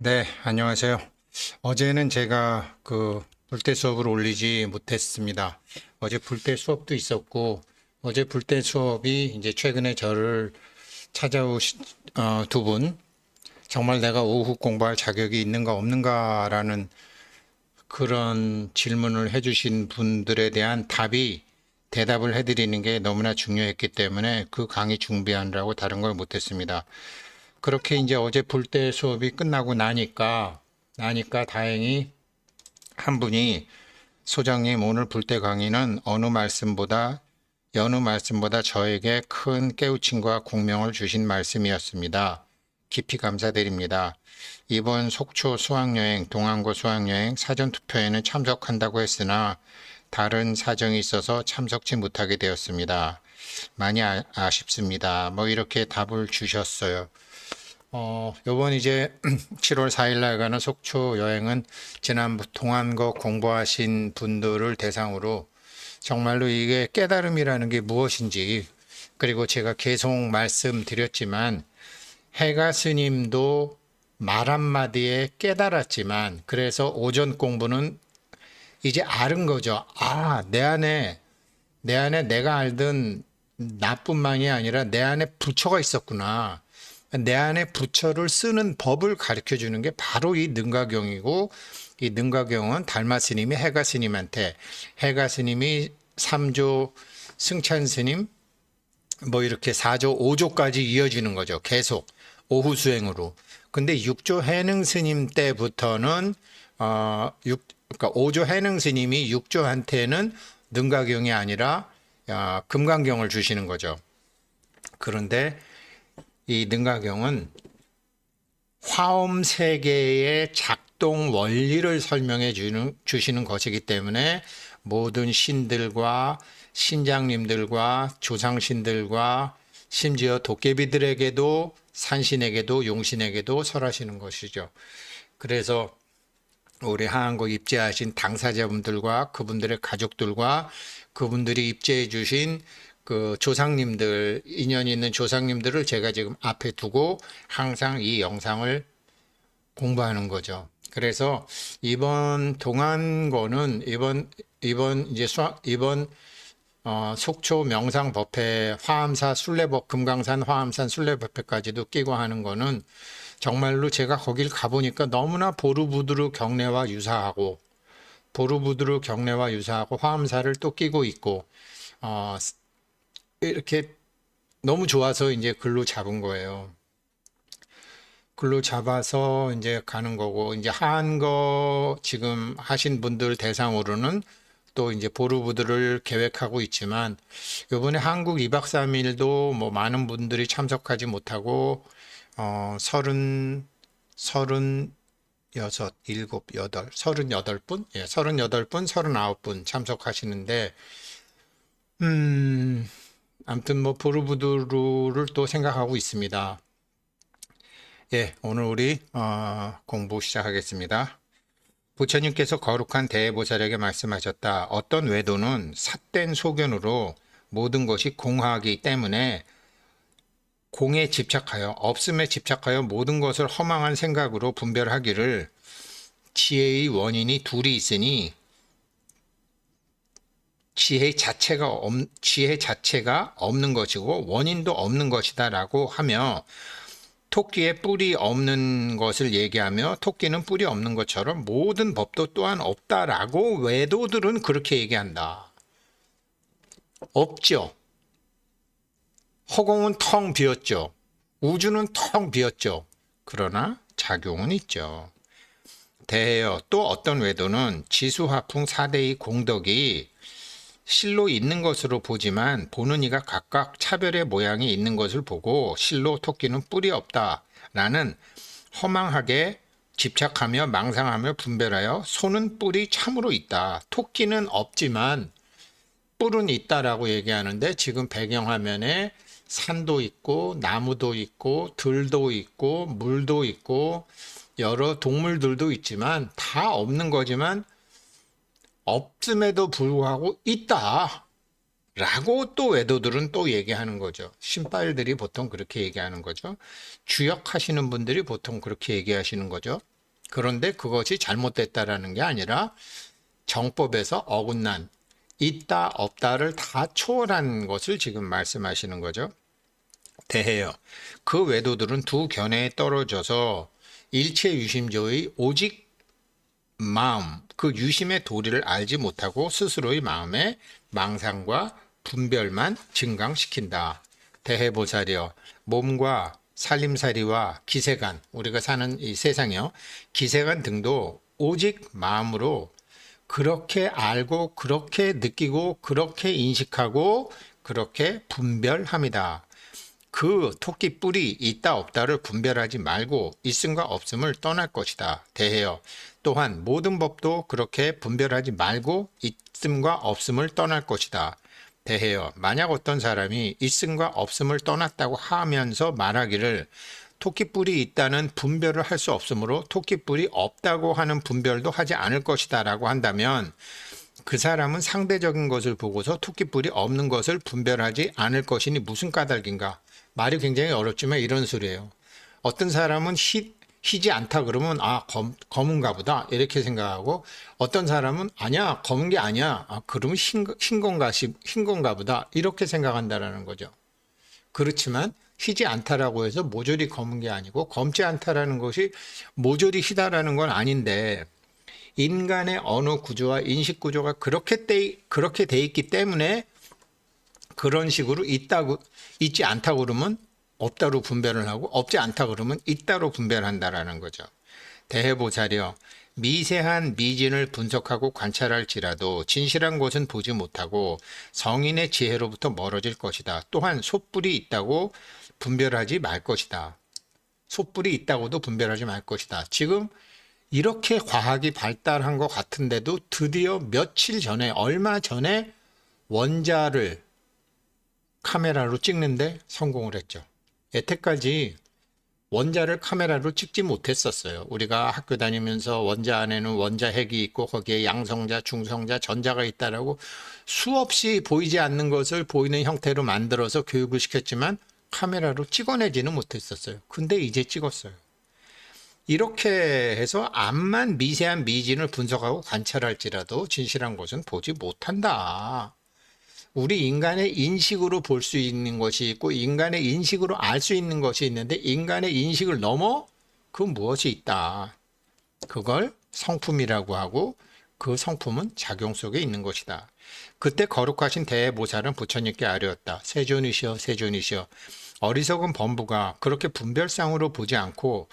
네, 안녕하세요. 어제는 제가 불때 수업을 올리지 못했습니다. 어제 불때 수업도 있었고, 어제 불때 수업이 이제 최근에 저를 찾아오신 두 분, 정말 내가 오후 공부할 자격이 있는가 없는가라는 그런 질문을 해주신 분들에 대한 대답을 해드리는 게 너무나 중요했기 때문에 그 강의 준비하느라고 다른 걸 못했습니다. 그렇게 이제 어제 불때 수업이 끝나고 나니까 다행히 한 분이 소장님 오늘 불때 강의는 여느 말씀보다 저에게 큰 깨우침과 공명을 주신 말씀이었습니다. 깊이 감사드립니다. 이번 속초 수학여행, 동안고 수학여행 사전투표에는 참석한다고 했으나 다른 사정이 있어서 참석치 못하게 되었습니다. 많이 아쉽습니다. 뭐 이렇게 답을 주셨어요. 요번 이제 7월 4일 날 가는 속초 여행은 지난 동안거 공부하신 분들을 대상으로 정말로 이게 깨달음이라는 게 무엇인지, 그리고 제가 계속 말씀드렸지만 해가 스님도 말 한마디에 깨달았지만, 그래서 오전 공부는 이제 아는 거죠. 아, 내 안에 내가 알던 나뿐만이 아니라 내 안에 부처가 있었구나. 내 안에 부처를 쓰는 법을 가르쳐 주는 게 바로 이 능가경이고, 이 능가경은 달마 스님이 해가 스님한테, 해가 스님이 3조 승찬 스님, 뭐 이렇게 4조, 5조까지 이어지는 거죠. 계속 오후 수행으로. 근데 6조 해능 스님 때부터는 그러니까 5조 해능 스님이 6조한테는 능가경이 아니라 금강경을 주시는 거죠. 그런데 이 능가경은 화엄 세계의 작동 원리를 설명해 주시는 것이기 때문에 모든 신들과 신장님들과 조상신들과 심지어 도깨비들에게도 산신에게도 용신에게도 설하시는 것이죠. 그래서 우리 하한국 입제하신 당사자분들과 그분들의 가족들과 그분들이 입제해 주신 그 조상님들, 인연이 있는 조상님들을 제가 지금 앞에 두고 항상 이 영상을 공부하는 거죠. 그래서 이번 동안거는 이번 속초 명상법회 화암사 순례법 금강산 화암산 순례법회까지도 끼고 하는 거는 정말로 제가 거길 가보니까 너무나 보루부드르 경례와 유사하고 화암사를 또 끼고 있고 어, 이렇게 너무 좋아서 이제 글로 잡은 거예요. 글로 잡아서 이제 가는 거고, 이제 한 거 지금 하신 분들 대상으로는 또 이제 보루부드를 계획하고 있지만, 요번에 한국 2박 3일도 뭐 많은 분들이 참석하지 못하고, 서른 여섯, 일곱, 여덟, 38분? 예, 38분, 39분 참석하시는데, 아무튼 뭐 보루부드루를 또 생각하고 있습니다. 예, 오늘 우리 공부 시작하겠습니다. 부처님께서 거룩한 대보살에게 말씀하셨다. 어떤 외도는 삿된 소견으로 모든 것이 공하기 때문에 공에 집착하여 없음에 집착하여 모든 것을 허망한 생각으로 분별하기를 지혜의 원인이 둘이 있으니 지혜 자체가 없는 것이고 원인도 없는 것이다라고 하며 토끼의 뿔이 없는 것을 얘기하며 토끼는 뿔이 없는 것처럼 모든 법도 또한 없다라고 외도들은 그렇게 얘기한다. 없죠. 허공은 텅 비었죠. 우주는 텅 비었죠. 그러나 작용은 있죠. 대해여 또 어떤 외도는 지수화풍 4대의 공덕이 실로 있는 것으로 보지만 보는 이가 각각 차별의 모양이 있는 것을 보고 실로 토끼는 뿔이 없다라는 허망하게 집착하며 망상하며 분별하여 소는 뿔이 참으로 있다. 토끼는 없지만 뿔은 있다라고 얘기하는데 지금 배경화면에 산도 있고 나무도 있고 들도 있고 물도 있고 여러 동물들도 있지만 다 없는 거지만 없음에도 불구하고 있다. 라고 또 외도들은 또 얘기하는 거죠. 신빨들이 보통 그렇게 얘기하는 거죠. 주역하시는 분들이 보통 그렇게 얘기하시는 거죠. 그런데 그것이 잘못됐다라는 게 아니라 정법에서 어긋난 있다 없다를 다 초월한 것을 지금 말씀하시는 거죠. 대해요. 그 외도들은 두 견해에 떨어져서 일체 유심조의 오직 마음, 그 유심의 도리를 알지 못하고 스스로의 마음에 망상과 분별만 증강시킨다. 대해보살이여, 몸과 살림살이와 기세간, 우리가 사는 이 세상이요, 기세간 등도 오직 마음으로 그렇게 알고, 그렇게 느끼고, 그렇게 인식하고, 그렇게 분별합니다. 그 토끼 뿔이 있다 없다를 분별하지 말고 있음과 없음을 떠날 것이다. 대해요. 또한 모든 법도 그렇게 분별하지 말고 있음과 없음을 떠날 것이다. 대해요. 만약 어떤 사람이 있음과 없음을 떠났다고 하면서 말하기를 토끼뿔이 있다는 분별을 할 수 없으므로 토끼뿔이 없다고 하는 분별도 하지 않을 것이다 라고 한다면 그 사람은 상대적인 것을 보고서 토끼뿔이 없는 것을 분별하지 않을 것이니 무슨 까닭인가? 말이 굉장히 어렵지만 이런 소리예요. 어떤 사람은 희지 않다 그러면 검은가 보다 이렇게 생각하고 어떤 사람은 아니야 검은 게 아니야 그러면 흰 건가 보다 이렇게 생각한다라는 거죠. 그렇지만 희지 않다라고 해서 모조리 검은 게 아니고 검지 않다라는 것이 모조리 희다라는 건 아닌데 인간의 언어 구조와 인식 구조가 그렇게 돼 있기 때문에 그런 식으로 있지 않다고 그러면 없다로 분별을 하고 없지 않다 그러면 있다로 분별한다라는 거죠. 대해보살이여, 미세한 미진을 분석하고 관찰할지라도 진실한 것은 보지 못하고 성인의 지혜로부터 멀어질 것이다. 또한 솥불이 있다고 분별하지 말 것이다. 솥불이 있다고도 분별하지 말 것이다. 지금 이렇게 과학이 발달한 것 같은데도 드디어 며칠 전에, 얼마 전에 원자를 카메라로 찍는데 성공을 했죠. 여태까지 원자를 카메라로 찍지 못했었어요. 우리가 학교 다니면서 원자 안에는 원자핵이 있고 거기에 양성자, 중성자, 전자가 있다라고 수없이 보이지 않는 것을 보이는 형태로 만들어서 교육을 시켰지만 카메라로 찍어내지는 못했었어요. 근데 이제 찍었어요. 이렇게 해서 암만 미세한 미진을 분석하고 관찰할지라도 진실한 것은 보지 못한다. 우리 인간의 인식으로 볼 수 있는 것이 있고 인간의 인식으로 알 수 있는 것이 있는데 인간의 인식을 넘어 그 무엇이 있다. 그걸 성품이라고 하고 그 성품은 작용 속에 있는 것이다. 그때 거룩하신 대보살은 부처님께 아뢰었다. 세존이시여 세존이시여 어리석은 범부가 그렇게 분별상으로 보지 않고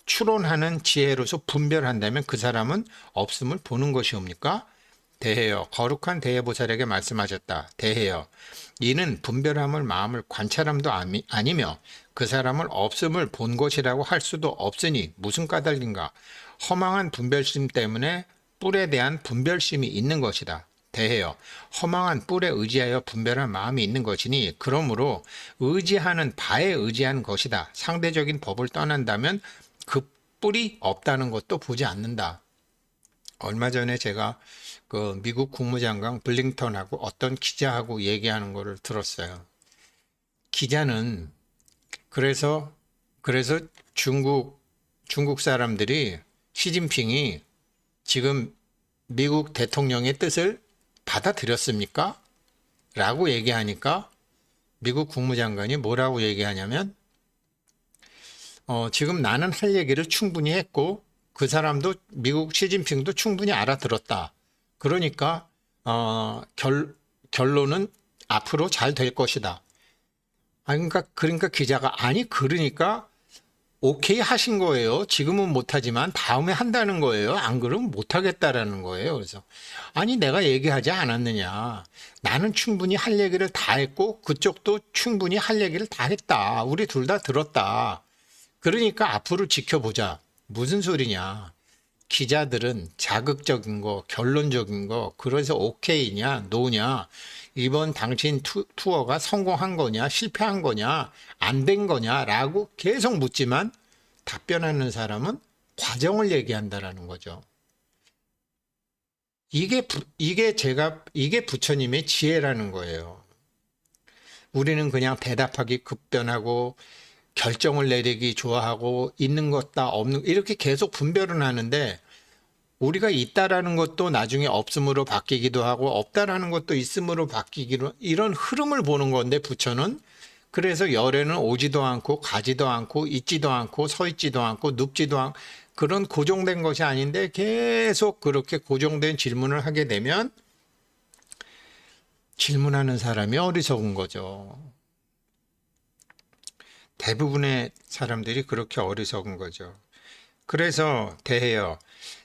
추론하는 지혜로서 분별한다면 그 사람은 없음을 보는 것이옵니까? 대해여 거룩한 대해보살에게 말씀하셨다. 대해여 이는 분별함을 마음을 관찰함도 아니며 그 사람을 없음을 본 것이라고 할 수도 없으니 무슨 까닭인가. 허망한 분별심 때문에 뿔에 대한 분별심이 있는 것이다. 대해여 허망한 뿔에 의지하여 분별한 마음이 있는 것이니 그러므로 의지하는 바에 의지한 것이다. 상대적인 법을 떠난다면 그 뿔이 없다는 것도 보지 않는다. 얼마 전에 제가 그 미국 국무장관 블링턴하고 어떤 기자하고 얘기하는 거를 들었어요. 기자는 그래서 중국 사람들이 시진핑이 지금 미국 대통령의 뜻을 받아들였습니까? 라고 얘기하니까 미국 국무장관이 뭐라고 얘기하냐면 지금 나는 할 얘기를 충분히 했고 그 사람도 미국 시진핑도 충분히 알아들었다. 그러니까 결론은 앞으로 잘 될 것이다. 그러니까 기자가 그러니까 오케이 하신 거예요. 지금은 못하지만 다음에 한다는 거예요. 안 그러면 못하겠다라는 거예요. 그래서 내가 얘기하지 않았느냐. 나는 충분히 할 얘기를 다 했고 그쪽도 충분히 할 얘기를 다 했다. 우리 둘 다 들었다. 그러니까 앞으로 지켜보자. 무슨 소리냐. 기자들은 자극적인 거, 결론적인 거, 그래서 오케이냐, 노냐, 이번 당신 투어가 성공한 거냐, 실패한 거냐, 안 된 거냐라고 계속 묻지만 답변하는 사람은 과정을 얘기한다라는 거죠. 이게 부처님의 지혜라는 거예요. 우리는 그냥 대답하기 급변하고 결정을 내리기 좋아하고 있는 것다 없는 이렇게 계속 분별은 하는데 우리가 있다라는 것도 나중에 없음으로 바뀌기도 하고 없다라는 것도 있음으로 바뀌기로 이런 흐름을 보는 건데 부처는 그래서 열에는 오지도 않고 가지도 않고 있지도 않고 서 있지도 않고 눕지도 않고 그런 고정된 것이 아닌데 계속 그렇게 고정된 질문을 하게 되면 질문하는 사람이 어리석은 거죠. 대부분의 사람들이 그렇게 어리석은 거죠. 그래서 대해요.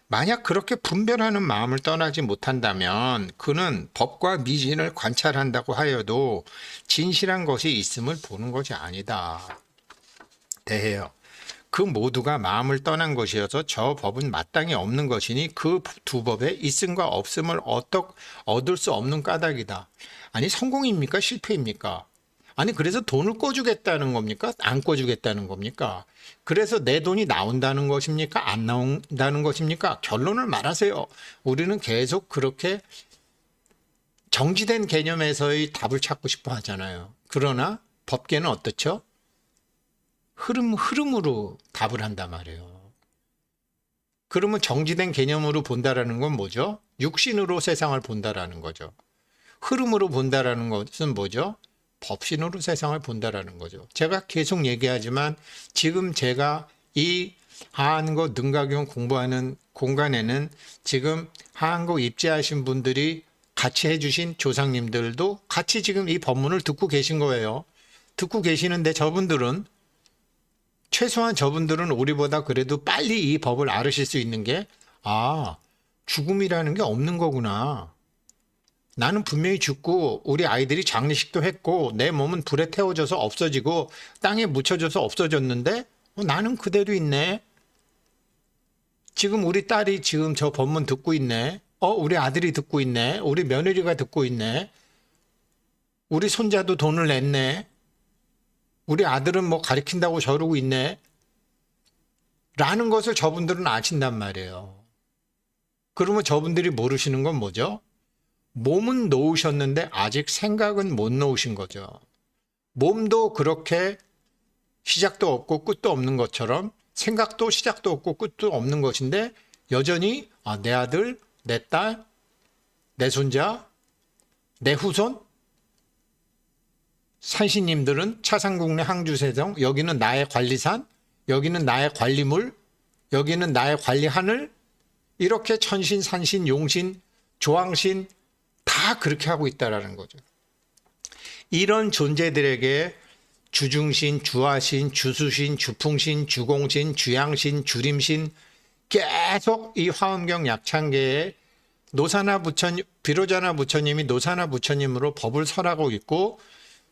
만약 그렇게 분별하는 마음을 떠나지 못한다면 그는 법과 미신을 관찰한다고 하여도 진실한 것이 있음을 보는 것이 아니다. 대해요. 그 모두가 마음을 떠난 것이어서 저 법은 마땅히 없는 것이니 그 두 법에 있음과 없음을 얻을 수 없는 까닭이다. 아니 성공입니까? 실패입니까? 아니 그래서 돈을 꿔주겠다는 겁니까? 안 꿔주겠다는 겁니까? 그래서 내 돈이 나온다는 것입니까? 안 나온다는 것입니까? 결론을 말하세요. 우리는 계속 그렇게 정지된 개념에서의 답을 찾고 싶어 하잖아요. 그러나 법계는 어떻죠? 흐름으로 답을 한단 말이에요. 그러면 정지된 개념으로 본다라는 건 뭐죠? 육신으로 세상을 본다라는 거죠. 흐름으로 본다라는 것은 뭐죠? 법신으로 세상을 본다라는 거죠. 제가 계속 얘기하지만 지금 제가 이 하한거 능가경 공부하는 공간에는 지금 하한거 입지하신 분들이 같이 해주신 조상님들도 같이 지금 이 법문을 듣고 계신 거예요. 듣고 계시는데 최소한 저분들은 우리보다 그래도 빨리 이 법을 알으실 수 있는 게, 죽음이라는 게 없는 거구나. 나는 분명히 죽고 우리 아이들이 장례식도 했고 내 몸은 불에 태워져서 없어지고 땅에 묻혀져서 없어졌는데 나는 그대로 있네. 지금 우리 딸이 지금 저 법문 듣고 있네. 우리 아들이 듣고 있네. 우리 며느리가 듣고 있네. 우리 손자도 돈을 냈네. 우리 아들은 뭐 가르친다고 저러고 있네. 라는 것을 저분들은 아신단 말이에요. 그러면 저분들이 모르시는 건 뭐죠? 몸은 놓으셨는데 아직 생각은 못 놓으신 거죠. 몸도 그렇게 시작도 없고 끝도 없는 것처럼 생각도 시작도 없고 끝도 없는 것인데 여전히 내 아들, 내 딸, 내 손자, 내 후손 산신님들은 차상국내 항주세정 여기는 나의 관리산 여기는 나의 관리물 여기는 나의 관리하늘 이렇게 천신, 산신, 용신, 조왕신 다 그렇게 하고 있다라는 거죠. 이런 존재들에게 주중신, 주화신, 주수신, 주풍신, 주공신, 주양신, 주림신 계속 이 화엄경 약창계에 노사나 부처님, 비로자나 부처님이 노사나 부처님으로 법을 설하고 있고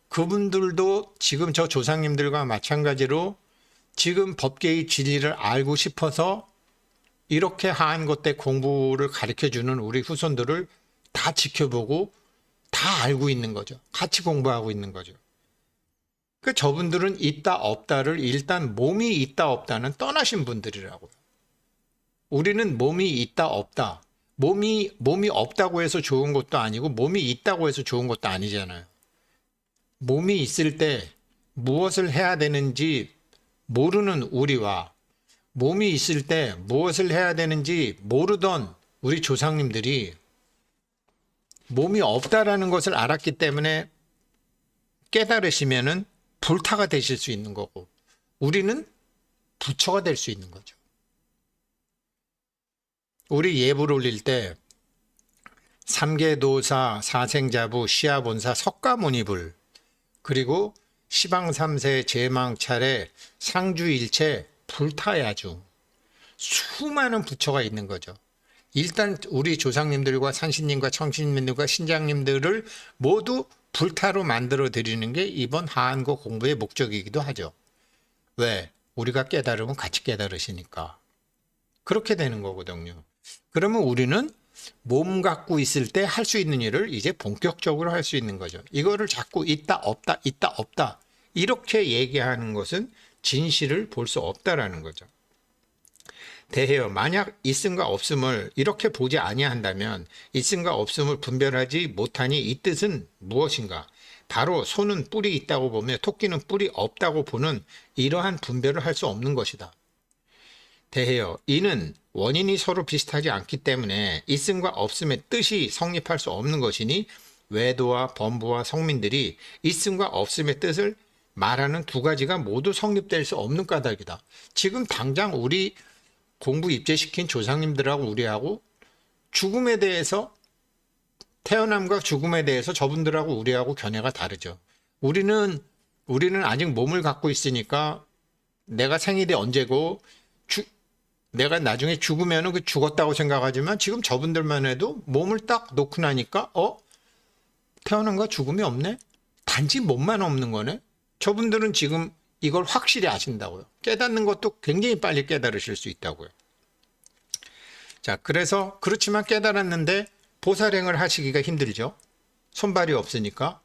그분들도 지금 저 조상님들과 마찬가지로 지금 법계의 진리를 알고 싶어서 이렇게 하한 것때 공부를 가르쳐주는 우리 후손들을 다 지켜보고 다 알고 있는 거죠. 같이 공부하고 있는 거죠. 그 저분들은 있다 없다를 일단 몸이 있다 없다는 떠나신 분들이라고요. 우리는 몸이 있다 없다. 몸이 없다고 해서 좋은 것도 아니고 몸이 있다고 해서 좋은 것도 아니잖아요. 몸이 있을 때 무엇을 해야 되는지 모르는 우리와 몸이 있을 때 무엇을 해야 되는지 모르던 우리 조상님들이 몸이 없다라는 것을 알았기 때문에 깨달으시면은 불타가 되실 수 있는 거고 우리는 부처가 될 수 있는 거죠. 우리 예불 올릴 때 삼계도사, 사생자부, 시아본사, 석가모니불 그리고 시방삼세, 제망차례, 상주일체 불타야중 수많은 부처가 있는 거죠. 일단 우리 조상님들과 산신님과 청신님들과 신장님들을 모두 불타로 만들어 드리는 게 이번 하한거 공부의 목적이기도 하죠. 왜? 우리가 깨달으면 같이 깨달으시니까. 그렇게 되는 거거든요. 그러면 우리는 몸 갖고 있을 때 할 수 있는 일을 이제 본격적으로 할 수 있는 거죠. 이거를 자꾸 있다 없다 있다 없다 이렇게 얘기하는 것은 진실을 볼 수 없다라는 거죠. 대해요. 만약 있음과 없음을 이렇게 보지 아니한다면 있음과 없음을 분별하지 못하니 이 뜻은 무엇인가? 바로 소는 뿔이 있다고 보며 토끼는 뿔이 없다고 보는 이러한 분별을 할 수 없는 것이다. 대해요. 이는 원인이 서로 비슷하지 않기 때문에 있음과 없음의 뜻이 성립할 수 없는 것이니 외도와 범부와 성민들이 있음과 없음의 뜻을 말하는 두 가지가 모두 성립될 수 없는 까닭이다. 지금 당장 우리 공부 입제시킨 조상님들하고 우리하고 죽음에 대해서, 태어남과 죽음에 대해서 저분들하고 우리하고 견해가 다르죠. 우리는 아직 몸을 갖고 있으니까 내가 생일이 언제고 내가 나중에 죽으면 그 죽었다고 생각하지만 지금 저분들만 해도 몸을 딱 놓고 나니까 태어남과 죽음이 없네? 단지 몸만 없는 거네? 저분들은 지금 이걸 확실히 아신다고요. 깨닫는 것도 굉장히 빨리 깨달으실 수 있다고요. 자, 그래서 그렇지만 깨달았는데 보살행을 하시기가 힘들죠. 손발이 없으니까.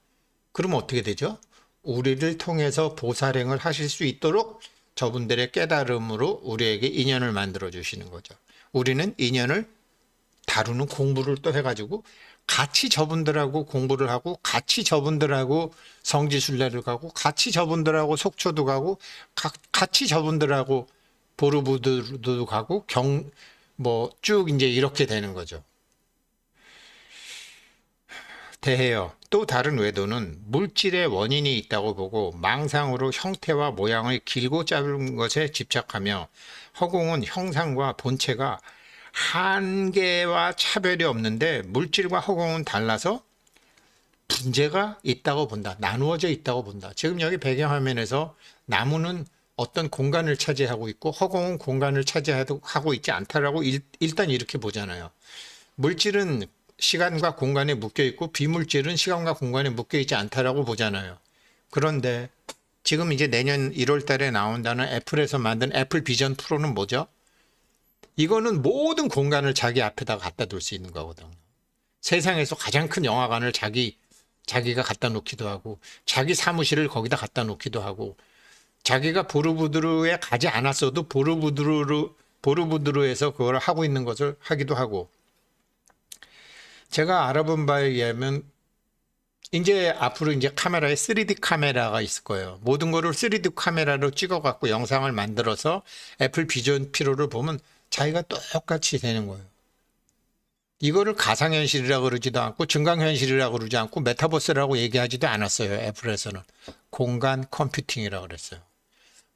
그럼 어떻게 되죠? 우리를 통해서 보살행을 하실 수 있도록 저분들의 깨달음으로 우리에게 인연을 만들어 주시는 거죠. 우리는 인연을 다루는 공부를 또 해가지고 같이 저분들하고 공부를 하고 같이 저분들하고 성지순례를 가고 같이 저분들하고 속초도 가고 같이 저분들하고 보르부드도 가고 쭉 이제 이렇게 되는 거죠. 대해요. 또 다른 외도는 물질의 원인이 있다고 보고 망상으로 형태와 모양을 길고 짧은 것에 집착하며 허공은 형상과 본체가 한계와 차별이 없는데 물질과 허공은 달라서 분재가 있다고 본다. 나누어져 있다고 본다. 지금 여기 배경화면에서 나무는 어떤 공간을 차지하고 있고 허공은 공간을 차지하고 있지 않다라고 일단 이렇게 보잖아요. 물질은 시간과 공간에 묶여 있고 비물질은 시간과 공간에 묶여 있지 않다라고 보잖아요. 그런데 지금 이제 내년 1월 달에 나온다는 애플에서 만든 애플 비전 프로는 뭐죠? 이거는 모든 공간을 자기 앞에다 갖다 둘 수 있는 거거든요. 세상에서 가장 큰 영화관을 자기가 갖다 놓기도 하고 자기 사무실을 거기다 갖다 놓기도 하고 자기가 보르부드르에 가지 않았어도 보르부드르에서 그걸 하고 있는 것을 하기도 하고 제가 알아본 바에 의하면 이제 앞으로 이제 카메라에 3D 카메라가 있을 거예요. 모든 거를 3D 카메라로 찍어갖고 영상을 만들어서 애플 비전 프로를 보면 자기가 똑같이 되는 거예요. 이거를 가상현실이라고 그러지도 않고 증강현실이라고 그러지 않고 메타버스라고 얘기하지도 않았어요. 애플에서는. 공간 컴퓨팅이라고 그랬어요.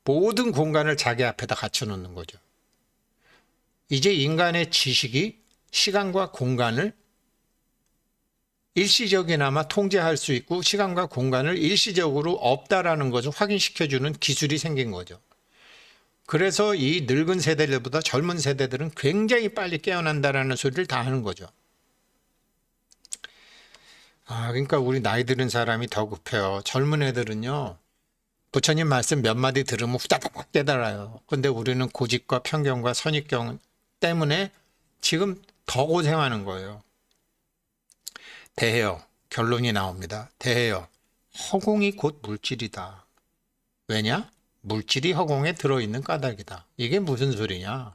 모든 공간을 자기 앞에다 갖춰놓는 거죠. 이제 인간의 지식이 시간과 공간을 일시적이나마 통제할 수 있고 시간과 공간을 일시적으로 없다라는 것을 확인시켜주는 기술이 생긴 거죠. 그래서 이 늙은 세대들보다 젊은 세대들은 굉장히 빨리 깨어난다라는 소리를 다 하는 거죠. 그러니까 우리 나이 들은 사람이 더 급해요. 젊은 애들은요. 부처님 말씀 몇 마디 들으면 후다닥 깨달아요. 근데 우리는 고집과 편견과 선입견 때문에 지금 더 고생하는 거예요. 대해요. 결론이 나옵니다. 대해요. 허공이 곧 물질이다. 왜냐? 물질이 허공에 들어있는 까닭이다. 이게 무슨 소리냐?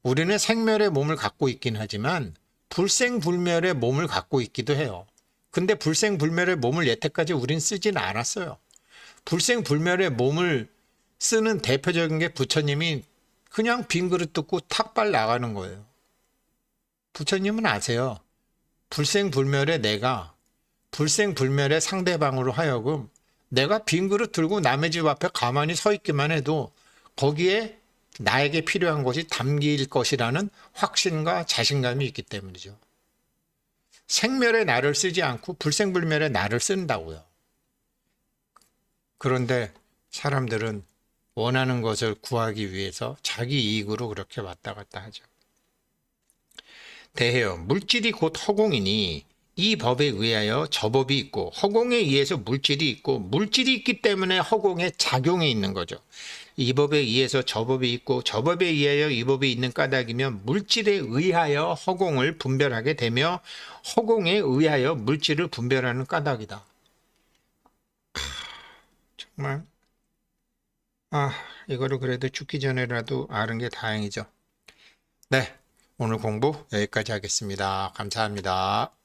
우리는 생멸의 몸을 갖고 있긴 하지만 불생불멸의 몸을 갖고 있기도 해요. 근데 불생불멸의 몸을 여태까지 우린 쓰진 않았어요. 불생불멸의 몸을 쓰는 대표적인 게 부처님이 그냥 빈 그릇 뜯고 탁발 나가는 거예요. 부처님은 아세요. 불생불멸의 내가 불생불멸의 상대방으로 하여금 내가 빈 그릇 들고 남의 집 앞에 가만히 서 있기만 해도 거기에 나에게 필요한 것이 담길 것이라는 확신과 자신감이 있기 때문이죠. 생멸의 나를 쓰지 않고 불생불멸의 나를 쓴다고요. 그런데 사람들은 원하는 것을 구하기 위해서 자기 이익으로 그렇게 왔다 갔다 하죠. 대해요. 물질이 곧 허공이니 이 법에 의하여 저 법이 있고 허공에 의해서 물질이 있고 물질이 있기 때문에 허공에 작용이 있는 거죠. 이 법에 의해서 저 법이 있고 저 법에 의하여 이 법이 있는 까닭이면 물질에 의하여 허공을 분별하게 되며 허공에 의하여 물질을 분별하는 까닭이다. 정말 이거를 그래도 죽기 전에라도 아는 게 다행이죠. 네, 오늘 공부 여기까지 하겠습니다. 감사합니다.